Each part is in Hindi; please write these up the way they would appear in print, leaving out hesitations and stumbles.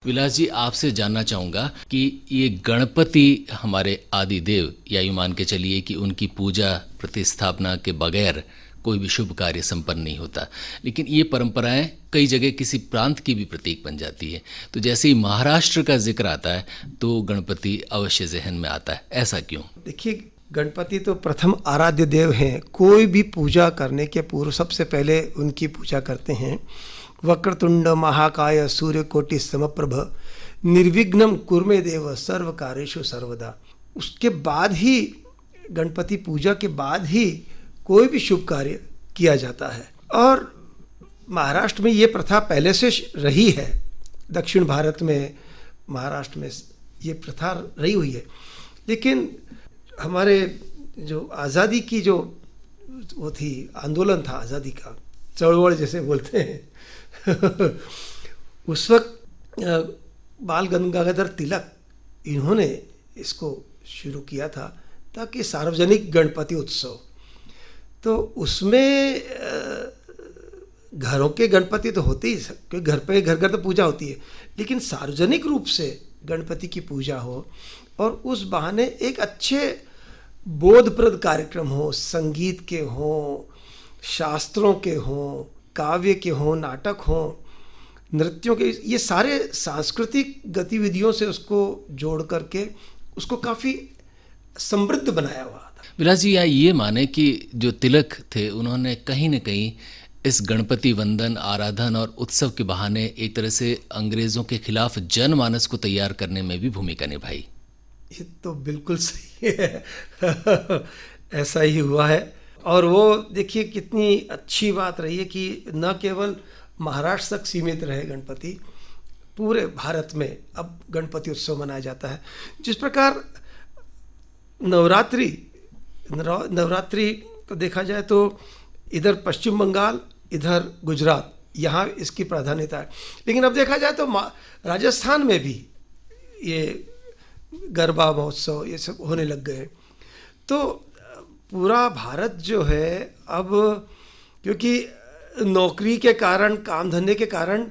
विलास जी, आपसे जानना चाहूँगा कि ये गणपति हमारे आदि देव, या यूँ मान के चलिए कि उनकी पूजा प्रतिस्थापना के बगैर कोई भी शुभ कार्य संपन्न नहीं होता। लेकिन ये परंपराएं कई जगह किसी प्रांत की भी प्रतीक बन जाती है। तो जैसे ही महाराष्ट्र का जिक्र आता है तो गणपति अवश्य जहन में आता है, ऐसा क्यों? देखिए, गणपति तो प्रथम आराध्य देव हैं। कोई भी पूजा करने के पूर्व सबसे पहले उनकी पूजा करते हैं। वक्रतुंड महाकाय सूर्यकोटि समप्रभ निर्विघ्नं कुरु देव सर्व कार्येषु सर्वदा। उसके बाद ही, गणपति पूजा के बाद ही कोई भी शुभ कार्य किया जाता है। और महाराष्ट्र में ये प्रथा पहले से रही है। दक्षिण भारत में, महाराष्ट्र में ये प्रथा रही हुई है। लेकिन हमारे जो आज़ादी की जो वो थी, आंदोलन था आज़ादी का, चळवळ जैसे बोलते हैं उस वक्त बाल गंगाधर तिलक इन्होंने इसको शुरू किया था, ताकि सार्वजनिक गणपति उत्सव, तो उसमें घरों के गणपति तो होते ही, क्योंकि घर पे घर घर तो पूजा होती है, लेकिन सार्वजनिक रूप से गणपति की पूजा हो और उस बहाने एक अच्छे बोधप्रद कार्यक्रम हो, संगीत के हों, शास्त्रों के हों, काव्य के हों, नाटक हों, नृत्यों के, ये सारे सांस्कृतिक गतिविधियों से उसको जोड़ करके उसको काफ़ी समृद्ध बनाया हुआ था। विलास जी, या ये माने कि जो तिलक थे उन्होंने कहीं न कहीं इस गणपति वंदन, आराधन और उत्सव के बहाने एक तरह से अंग्रेज़ों के खिलाफ जनमानस को तैयार करने में भी भूमिका निभाई। ये तो बिल्कुल सही है ऐसा ही हुआ है। और वो देखिए कितनी अच्छी बात रही है कि न केवल महाराष्ट्र तक सीमित रहे गणपति, पूरे भारत में अब गणपति उत्सव मनाया जाता है। जिस प्रकार नवरात्रि को देखा जाए तो इधर पश्चिम बंगाल, इधर गुजरात, यहाँ इसकी प्राधान्यता है। लेकिन अब देखा जाए तो राजस्थान में भी ये गरबा महोत्सव ये सब होने लग गए। तो पूरा भारत जो है अब, क्योंकि नौकरी के कारण, काम धंधे के कारण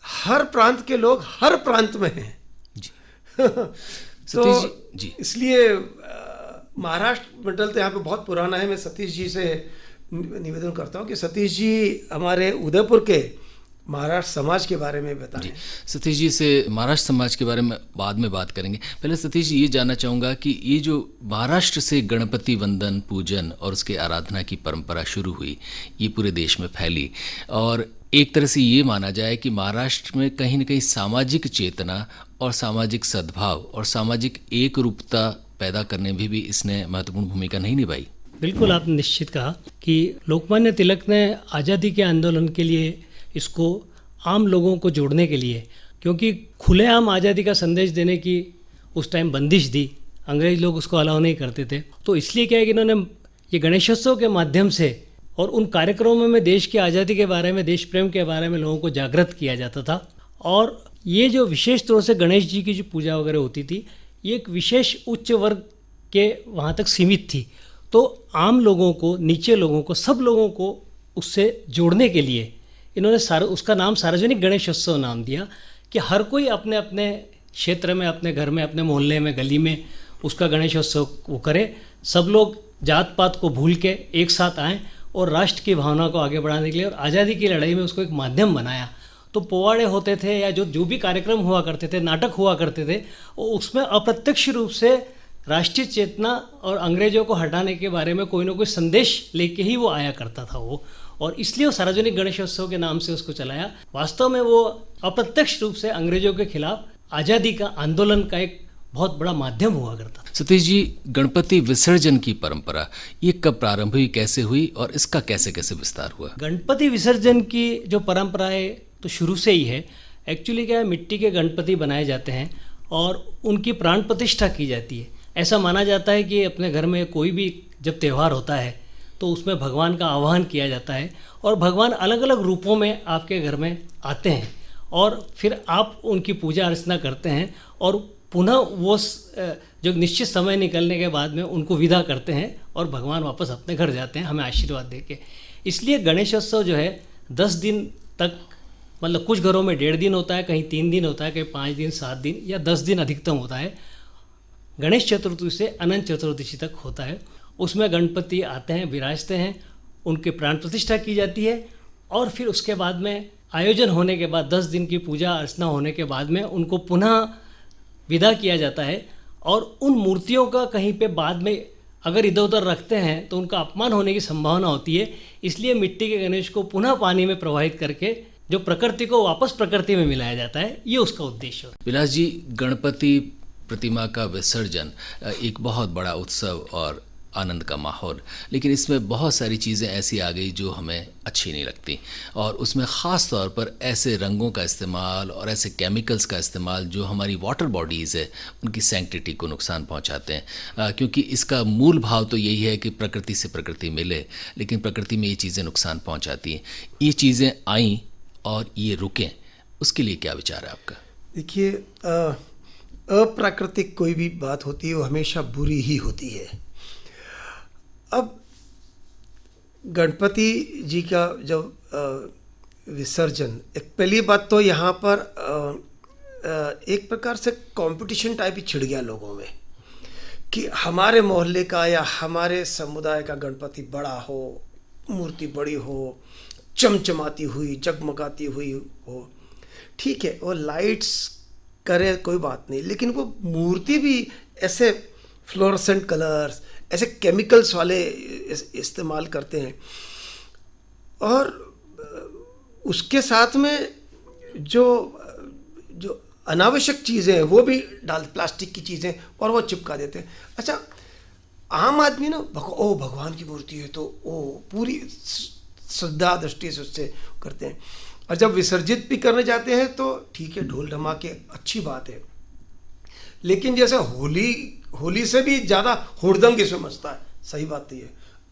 हर प्रांत के लोग हर प्रांत में हैं जी। तो जी। इसलिए महाराष्ट्र मंडल तो यहाँ पे बहुत पुराना है। मैं सतीश जी से निवेदन करता हूँ कि सतीश जी हमारे उदयपुर के महाराष्ट्र समाज के बारे में बताएं। जी, सतीश जी से महाराष्ट्र समाज के बारे में बाद में बात करेंगे। पहले सतीश जी, ये जानना चाहूँगा कि ये जो महाराष्ट्र से गणपति वंदन, पूजन और उसके आराधना की परंपरा शुरू हुई, ये पूरे देश में फैली, और एक तरह से ये माना जाए कि महाराष्ट्र में कहीं न कहीं सामाजिक चेतना और सामाजिक सद्भाव और सामाजिक एक रूपता पैदा करने में भी इसने महत्वपूर्ण भूमिका नहीं निभाई। बिल्कुल, आपने निश्चित कहा कि लोकमान्य तिलक ने आज़ादी के आंदोलन के लिए, इसको आम लोगों को जोड़ने के लिए, क्योंकि खुलेआम आज़ादी का संदेश देने की उस टाइम बंदिश दी, अंग्रेज लोग उसको अलाउ नहीं करते थे, तो इसलिए क्या है कि इन्होंने ये गणेशोत्सव के माध्यम से और उन कार्यक्रमों में देश की आज़ादी के बारे में, देश प्रेम के बारे में लोगों को जागृत किया जाता था। और ये जो विशेष तौर से गणेश जी की जो पूजा वगैरह होती थी, ये एक विशेष उच्च वर्ग के वहाँ तक सीमित थी। तो आम लोगों को, नीचे लोगों को, सब लोगों को उससे जोड़ने के लिए इन्होंने उसका नाम सार्वजनिक गणेशोत्सव नाम दिया, कि हर कोई अपने अपने क्षेत्र में, अपने घर में, अपने मोहल्ले में, गली में उसका गणेशोत्सव वो करे। सब लोग जात पात को भूल के एक साथ आएँ और राष्ट्र की भावना को आगे बढ़ाने के लिए, और आज़ादी की लड़ाई में उसको एक माध्यम बनाया। तो पोवाड़े होते थे या जो भी कार्यक्रम हुआ करते थे, नाटक हुआ करते थे, उसमें अप्रत्यक्ष रूप से राष्ट्रीय चेतना और अंग्रेजों को हटाने के बारे में कोई ना कोई संदेश लेके ही वो आया करता था वो, और इसलिए वो सार्वजनिक गणेशोत्सव के नाम से उसको चलाया। वास्तव में वो अप्रत्यक्ष रूप से अंग्रेजों के खिलाफ आज़ादी का आंदोलन का एक बहुत बड़ा माध्यम हुआ करता था। सतीश जी, गणपति विसर्जन की परंपरा ये कब प्रारंभ हुई, कैसे हुई और इसका कैसे कैसे विस्तार हुआ? गणपति विसर्जन की जो परंपरा है तो शुरू से ही है। एक्चुअली क्या है, मिट्टी के गणपति बनाए जाते हैं और उनकी प्राण प्रतिष्ठा की जाती है। ऐसा माना जाता है कि अपने घर में कोई भी जब त्यौहार होता है तो उसमें भगवान का आह्वान किया जाता है, और भगवान अलग अलग रूपों में आपके घर में आते हैं, और फिर आप उनकी पूजा अर्चना करते हैं, और पुनः वो जो निश्चित समय निकलने के बाद में उनको विदा करते हैं और भगवान वापस अपने घर जाते हैं हमें आशीर्वाद दे के। इसलिए गणेशोत्सव जो है 10 दिन तक मतलब कुछ घरों में 1.5 दिन होता है, कहीं 3 दिन होता है, कहीं 5 दिन, 7 दिन या 10 दिन अधिकतम होता है। गणेश चतुर्थी से अनंत चतुर्दशी तक होता है। उसमें गणपति आते हैं, विराजते हैं, उनकी प्राण प्रतिष्ठा की जाती है और फिर उसके बाद में आयोजन होने के बाद 10 दिन की पूजा अर्चना होने के बाद में उनको पुनः विदा किया जाता है। और उन मूर्तियों का कहीं पे बाद में अगर इधर उधर रखते हैं तो उनका अपमान होने की संभावना होती है। इसलिए मिट्टी के गणेश को पुनः पानी में प्रवाहित करके जो प्रकृति को वापस प्रकृति में मिलाया जाता है, ये उसका उद्देश्य होता है। विलास जी, गणपति प्रतिमा का विसर्जन एक बहुत बड़ा उत्सव और आनंद का माहौल, लेकिन इसमें बहुत सारी चीज़ें ऐसी आ गई जो हमें अच्छी नहीं लगती, और उसमें ख़ास तौर पर ऐसे रंगों का इस्तेमाल और ऐसे केमिकल्स का इस्तेमाल जो हमारी वाटर बॉडीज़ है उनकी सैंक्टिटी को नुकसान पहुंचाते हैं। क्योंकि इसका मूल भाव तो यही है कि प्रकृति से प्रकृति मिले, लेकिन प्रकृति में ये चीज़ें नुकसान पहुंचाती हैं। ये चीज़ें आईं और ये रुकें, उसके लिए क्या विचार है आपका? देखिए, अप्राकृतिक कोई भी बात होती है वो हमेशा बुरी ही होती है। अब गणपति जी का जब विसर्जन, एक पहली बात तो यहाँ पर एक प्रकार से कंपटीशन टाइप ही छिड़ गया लोगों में कि हमारे मोहल्ले का या हमारे समुदाय का गणपति बड़ा हो, मूर्ति बड़ी हो, चमचमाती हुई, जगमगाती हुई हो। ठीक है, वो लाइट्स करे कोई बात नहीं, लेकिन वो मूर्ति भी ऐसे फ्लोरोसेंट कलर्स, ऐसे केमिकल्स वाले इस्तेमाल करते हैं। और उसके साथ में जो अनावश्यक चीज़ें हैं वो भी डाल, प्लास्टिक की चीज़ें, और वो चिपका देते हैं। अच्छा, आम आदमी ना भगवान की मूर्ति है तो वो पूरी श्रद्धा दृष्टि से उससे करते हैं, और जब विसर्जित भी करने जाते हैं तो ठीक है, ढोल धमाके अच्छी बात है, लेकिन जैसे होली से भी ज़्यादा हुड़दंग इसमें मचता है। सही बात नहीं है,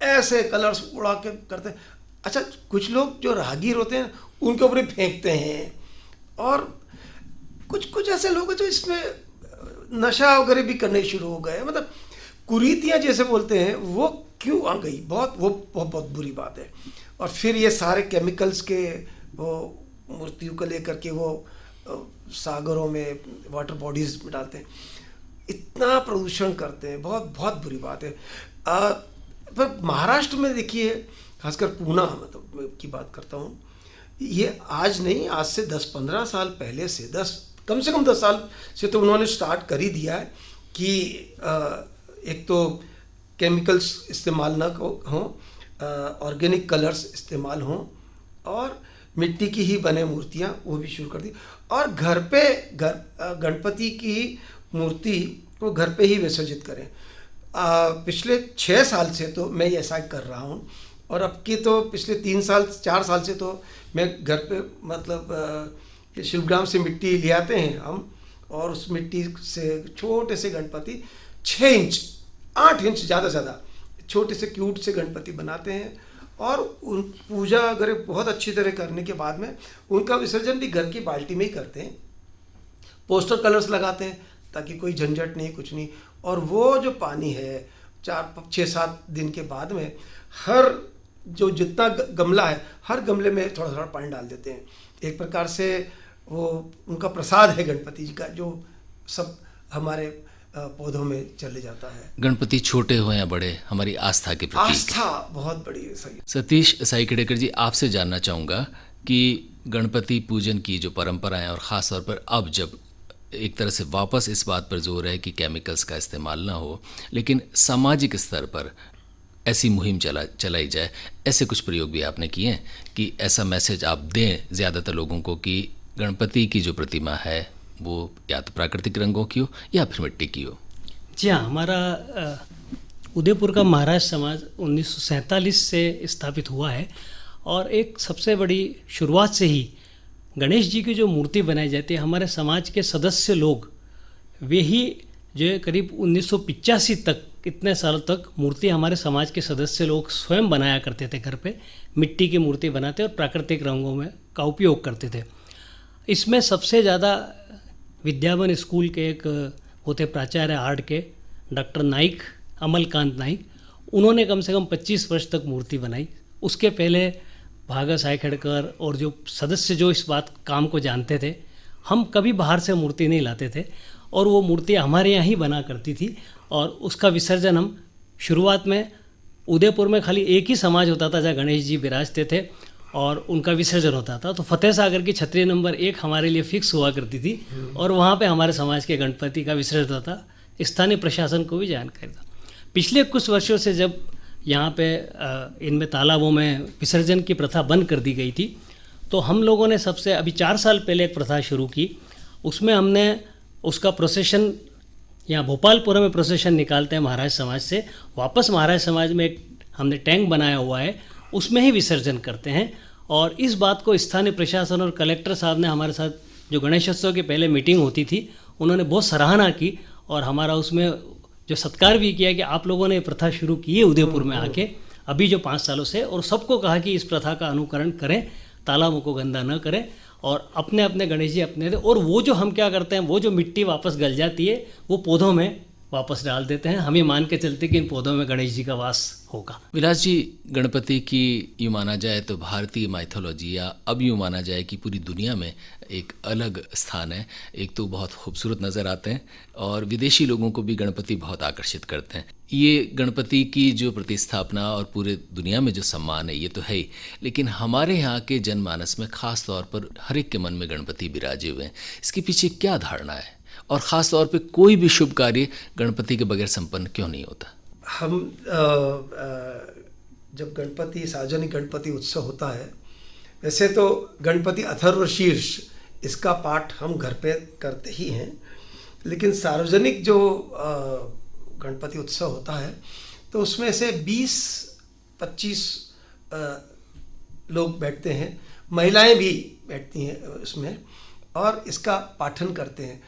ऐसे कलर्स उड़ा के करते हैं। अच्छा, कुछ लोग जो राहगीर होते हैं उनके ऊपर ही फेंकते हैं, और कुछ ऐसे लोग हैं जो इसमें नशा वगैरह भी करने शुरू हो गए। मतलब कुरीतियाँ जैसे बोलते हैं, वो क्यों आ गई, बहुत बुरी बात है। और फिर ये सारे केमिकल्स के वो मूर्तियों को लेकर के वो सागरों में, वाटर बॉडीज में डालते हैं, इतना प्रदूषण करते हैं, बहुत बुरी बात है। पर महाराष्ट्र में देखिए, खासकर पूना मतलब की बात करता हूँ, ये आज नहीं, आज से 10-15 साल पहले से, कम से कम 10 साल से तो उन्होंने स्टार्ट कर ही दिया है कि एक तो केमिकल्स इस्तेमाल न हों, ऑर्गेनिक कलर्स इस्तेमाल हों, और मिट्टी की ही बने मूर्तियाँ वो भी शुरू कर दी। और घर पे गणपति की मूर्ति को घर पे ही विसर्जित करें। पिछले 6 साल से तो मैं ये ऐसा कर रहा हूँ, और अब की तो पिछले 3-4 साल से तो मैं घर पे मतलब शिवग्राम से मिट्टी ले आते हैं हम, और उस मिट्टी से छोटे से गणपति 6 इंच 8 इंच ज़्यादा से ज़्यादा छोटे से क्यूट से गणपति बनाते हैं, और उन पूजा अगर बहुत अच्छी तरह करने के बाद में उनका विसर्जन भी घर की बाल्टी में ही करते हैं। पोस्टर कलर्स लगाते हैं ताकि कोई झंझट नहीं, कुछ नहीं। और वो जो पानी है 4-6-7 दिन के बाद में, हर जो जितना गमला है, हर गमले में थोड़ा थोड़ा पानी डाल देते हैं। एक प्रकार से वो उनका प्रसाद है गणपति जी का, जो सब हमारे पौधों में चले जाता है। गणपति छोटे हो या बड़े, हमारी आस्था के प्रतीक। आस्था बहुत बड़ी है। सही। सतीश साईखेड़ेकर जी, आपसे जानना चाहूँगा कि गणपति पूजन की जो परंपरा है, और ख़ास तौर पर अब जब एक तरह से वापस इस बात पर जोर है कि केमिकल्स का इस्तेमाल ना हो, लेकिन सामाजिक स्तर पर ऐसी मुहिम चलाई जाए, ऐसे कुछ प्रयोग भी आपने किए हैं कि ऐसा मैसेज आप दें ज़्यादातर लोगों को कि गणपति की जो प्रतिमा है वो या तो प्राकृतिक रंगों की हो या फिर मिट्टी की हो? जी हाँ, हमारा उदयपुर का महाराज समाज 1947 से स्थापित हुआ है, और एक सबसे बड़ी शुरुआत से ही गणेश जी की जो मूर्ति बनाई जाती है, हमारे समाज के सदस्य लोग वे ही जो है करीब 1985 तक, इतने साल तक मूर्ति हमारे समाज के सदस्य लोग स्वयं बनाया करते थे। घर पे मिट्टी की मूर्ति बनाते और प्राकृतिक रंगों में का उपयोग करते थे। इसमें सबसे ज़्यादा विद्यावन स्कूल के एक होते प्राचार्य आर्ट के डॉक्टर नाइक, अमलकांत नाइक, उन्होंने कम से कम 25 वर्ष तक मूर्ति बनाई। उसके पहले भागा सायखेड़कर और जो सदस्य जो इस बात काम को जानते थे, हम कभी बाहर से मूर्ति नहीं लाते थे और वो मूर्ति हमारे यहाँ ही बना करती थी। और उसका विसर्जन हम शुरुआत में उदयपुर में खाली एक ही समाज होता था जहाँ गणेश जी विराजते थे और उनका विसर्जन होता था। तो फतेह सागर की छतरी नंबर 1 हमारे लिए फिक्स हुआ करती थी और वहाँ पे हमारे समाज के गणपति का विसर्जन होता था। स्थानीय प्रशासन को भी जानकारी था। पिछले कुछ वर्षों से जब यहाँ पे इनमें तालाबों में विसर्जन की प्रथा बंद कर दी गई थी, तो हम लोगों ने सबसे अभी 4 साल पहले एक प्रथा शुरू की। उसमें हमने उसका प्रोसेशन यहाँ भोपालपुरा में प्रोसेशन निकालते हैं महाराज समाज से, वापस महाराज समाज में एक हमने टैंक बनाया हुआ है, उसमें ही विसर्जन करते हैं। और इस बात को स्थानीय प्रशासन और कलेक्टर साहब ने हमारे साथ जो गणेशोत्सव की पहले मीटिंग होती थी, उन्होंने बहुत सराहना की और हमारा उसमें जो सत्कार भी किया कि आप लोगों ने ये प्रथा शुरू की है उदयपुर में आके अभी जो 5 सालों से, और सबको कहा कि इस प्रथा का अनुकरण करें, तालाबों को गंदा न करें और अपने अपने गणेश जी अपने दे। और वो जो हम क्या करते हैं, वो जो मिट्टी वापस गल जाती है वो पौधों में वापस डाल देते हैं। हम ये मान के चलते कि इन पौधों में गणेश जी का वास होगा। विलास जी, गणपति की यूँ माना जाए तो भारतीय माइथोलॉजी या अब यूँ माना जाए कि पूरी दुनिया में एक अलग स्थान है। एक तो बहुत खूबसूरत नज़र आते हैं और विदेशी लोगों को भी गणपति बहुत आकर्षित करते हैं। ये गणपति की जो प्रतिस्थापना और पूरे दुनिया में जो सम्मान है ये तो है ही, लेकिन हमारे यहाँ के जनमानस में ख़ास तौर पर हर एक के मन में गणपति विराजे हुए हैं। इसके पीछे क्या धारणा है और ख़ास तौर पे कोई भी शुभ कार्य गणपति के बगैर संपन्न क्यों नहीं होता? हम जब गणपति सार्वजनिक गणपति उत्सव होता है, वैसे तो गणपति अथर्वशीर्ष इसका पाठ हम घर पे करते ही हैं, लेकिन सार्वजनिक जो गणपति उत्सव होता है तो उसमें से 20-25 लोग बैठते हैं, महिलाएं भी बैठती हैं उसमें और इसका पाठन करते हैं।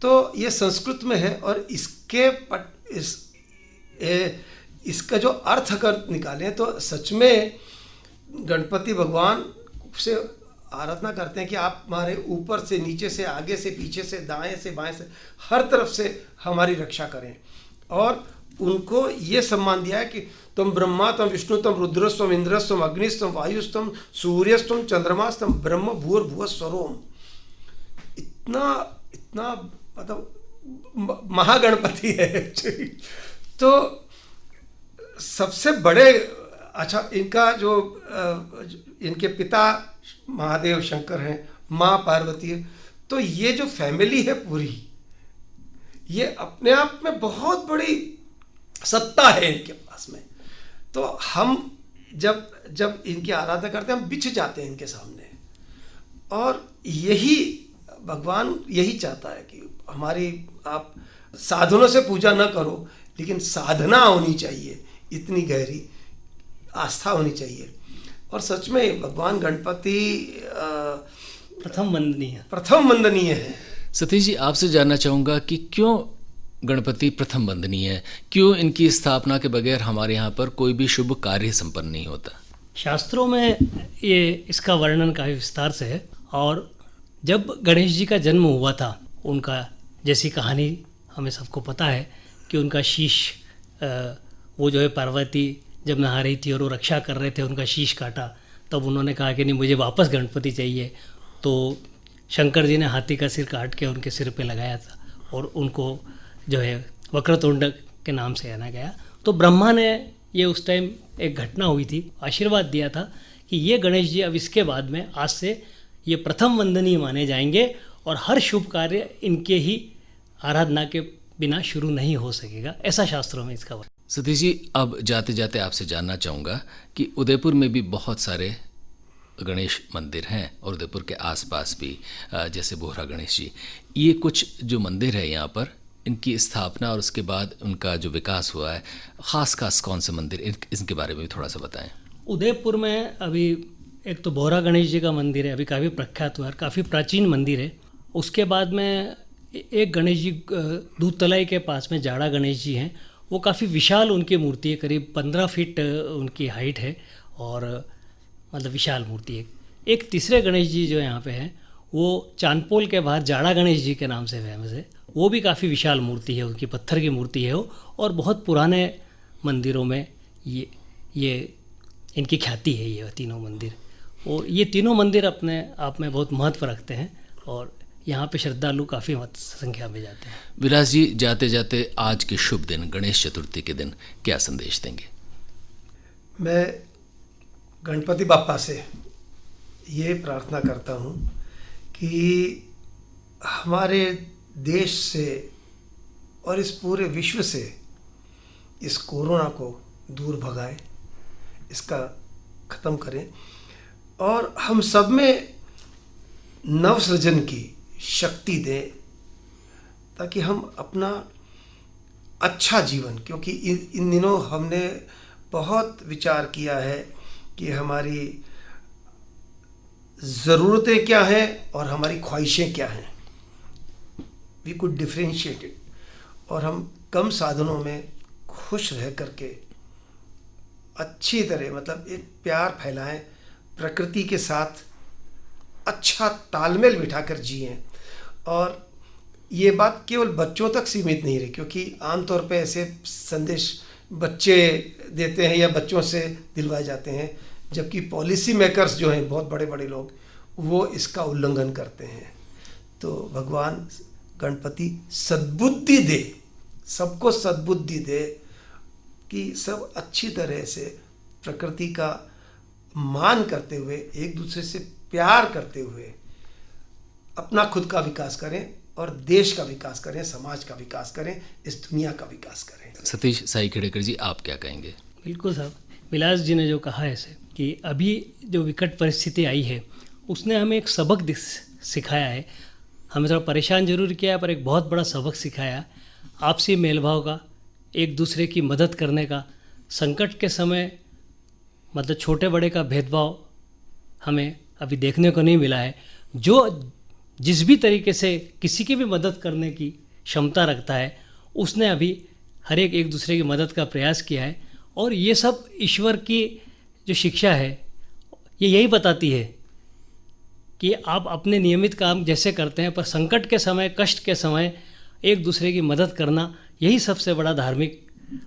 तो ये संस्कृत में है और इसका जो अर्थ अगर निकालें तो सच में गणपति भगवान से आराधना करते हैं कि आप हमारे ऊपर से नीचे से आगे से पीछे से दाएं से बाएं से हर तरफ से हमारी रक्षा करें। और उनको ये सम्मान दिया है कि तुम ब्रह्मा, तुम विष्णु, तुम रुद्रस, तुम इंद्रस, तुम अग्निस, तुम वायुस, तुम सूर्यस, तुम चंद्रमास, तुम ब्रह्म भूर्भुवः स्वरोम। इतना मतलब महागणपति है। तो सबसे बड़े अच्छा इनका जो इनके पिता महादेव शंकर हैं, माँ पार्वती है, तो ये जो फैमिली है पूरी, ये अपने आप में बहुत बड़ी सत्ता है इनके पास में। तो हम जब इनकी आराधना करते हैं हम बिछ जाते हैं इनके सामने। और यही भगवान यही चाहता है कि हमारी आप साधनों से पूजा न करो, लेकिन साधना होनी चाहिए, इतनी गहरी आस्था होनी चाहिए। और सच में भगवान गणपति प्रथम वंदनीय है। सतीश जी, आपसे जानना चाहूँगा कि क्यों गणपति प्रथम वंदनीय है, क्यों इनकी स्थापना के बगैर हमारे यहाँ पर कोई भी शुभ कार्य संपन्न नहीं होता? शास्त्रों में ये इसका वर्णन काफ़ी विस्तार से है। और जब गणेश जी का जन्म हुआ था, उनका जैसी कहानी हमें सबको पता है कि उनका शीश वो जो है पार्वती जब नहा रही थी और वो रक्षा कर रहे थे, उनका शीश काटा, तब उन्होंने कहा कि नहीं मुझे वापस गणपति चाहिए। तो शंकर जी ने हाथी का सिर काट के उनके सिर पे लगाया था और उनको जो है वक्रतुंड के नाम से जाना गया। तो ब्रह्मा ने ये उस टाइम एक घटना हुई थी, आशीर्वाद दिया था कि ये गणेश जी अब इसके बाद में आज से ये प्रथम वंदनीय माने जाएंगे और हर शुभ कार्य इनके ही आराधना के बिना शुरू नहीं हो सकेगा, ऐसा शास्त्रों में इसका वर्णन। सतीश जी, अब जाते जाते आपसे जानना चाहूँगा कि उदयपुर में भी बहुत सारे गणेश मंदिर हैं और उदयपुर के आसपास भी, जैसे बोहरा गणेश जी, ये कुछ जो मंदिर है यहाँ पर, इनकी स्थापना और उसके बाद उनका जो विकास हुआ है, ख़ास कौन से मंदिर, इनके बारे में भी थोड़ा सा बताएं। उदयपुर में अभी एक तो बोहरा गणेश जी का मंदिर है, अभी काफ़ी प्रख्यात हुआ है, काफ़ी प्राचीन मंदिर है। उसके बाद में एक गणेश जी दूध तलाई के पास में जाड़ा गणेश जी हैं, वो काफ़ी विशाल उनकी मूर्ति है, करीब 15 फीट उनकी हाइट है और मतलब विशाल मूर्ति है। एक तीसरे गणेश जी जो यहाँ पे हैं वो चांदपोल के बाहर जाड़ा गणेश जी के नाम से फेमस है, वो भी काफ़ी विशाल मूर्ति है, उनकी पत्थर की मूर्ति है वो, और बहुत पुराने मंदिरों में ये इनकी ख्याति है, ये तीनों मंदिर। और ये तीनों मंदिर अपने आप में बहुत महत्व रखते हैं और यहाँ पे श्रद्धालु काफ़ी संख्या में जाते हैं। विलास जी, जाते जाते आज के शुभ दिन गणेश चतुर्थी के दिन क्या संदेश देंगे? मैं गणपति बाप्पा से ये प्रार्थना करता हूँ कि हमारे देश से और इस पूरे विश्व से इस कोरोना को दूर भगाए, इसका ख़त्म करें और हम सब में नवसृजन की शक्ति दे ताकि हम अपना अच्छा जीवन, क्योंकि इन दिनों हमने बहुत विचार किया है कि हमारी ज़रूरतें क्या हैं और हमारी ख्वाहिशें क्या हैं। वी कुड डिफ्रेंशिएट इट और हम कम साधनों में खुश रह करके अच्छी तरह, मतलब एक प्यार फैलाएं, प्रकृति के साथ अच्छा तालमेल बिठाकर जिएं। और ये बात केवल बच्चों तक सीमित नहीं रही, क्योंकि आमतौर पे ऐसे संदेश बच्चे देते हैं या बच्चों से दिलवाए जाते हैं, जबकि पॉलिसी मेकर्स जो हैं, बहुत बड़े बड़े लोग, वो इसका उल्लंघन करते हैं। तो भगवान गणपति सद्बुद्धि दे, सबको सद्बुद्धि दे कि सब अच्छी तरह से प्रकृति का मान करते हुए, एक दूसरे से प्यार करते हुए अपना खुद का विकास करें और देश का विकास करें, समाज का विकास करें, इस दुनिया का विकास करें। सतीश साई खेड़ेकर जी, आप क्या कहेंगे? बिल्कुल साहब, विलास जी ने जो कहा है ऐसे कि अभी जो विकट परिस्थिति आई है उसने हमें एक सबक सिखाया है। हमें थोड़ा परेशान जरूर किया है पर एक बहुत बड़ा सबक सिखाया, आपसी मेलभाव का, एक दूसरे की मदद करने का। संकट के समय मतलब छोटे बड़े का भेदभाव हमें अभी देखने को नहीं मिला है। जो जिस भी तरीके से किसी की भी मदद करने की क्षमता रखता है, उसने अभी हर एक दूसरे की मदद का प्रयास किया है। और ये सब ईश्वर की जो शिक्षा है ये यही बताती है कि आप अपने नियमित काम जैसे करते हैं, पर संकट के समय, कष्ट के समय एक दूसरे की मदद करना, यही सबसे बड़ा धार्मिक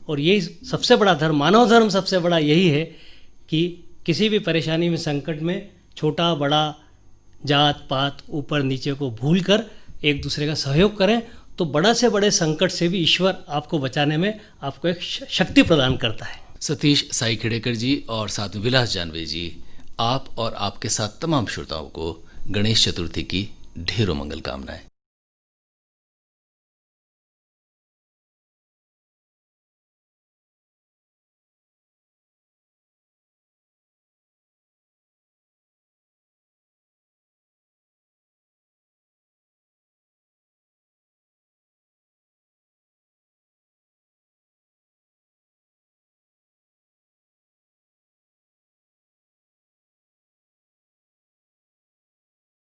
और यही सबसे बड़ा धर्म, मानव धर्म सबसे बड़ा यही है कि किसी भी परेशानी में, संकट में छोटा बड़ा, जात पात, ऊपर नीचे को भूलकर एक दूसरे का सहयोग करें तो बड़ा से बड़े संकट से भी ईश्वर आपको बचाने में आपको एक शक्ति प्रदान करता है। सतीश साई खेड़ेकर जी और साथ में विलास जानवे जी, आप और आपके साथ तमाम श्रोताओं को गणेश चतुर्थी की ढेरों मंगल कामनाएं।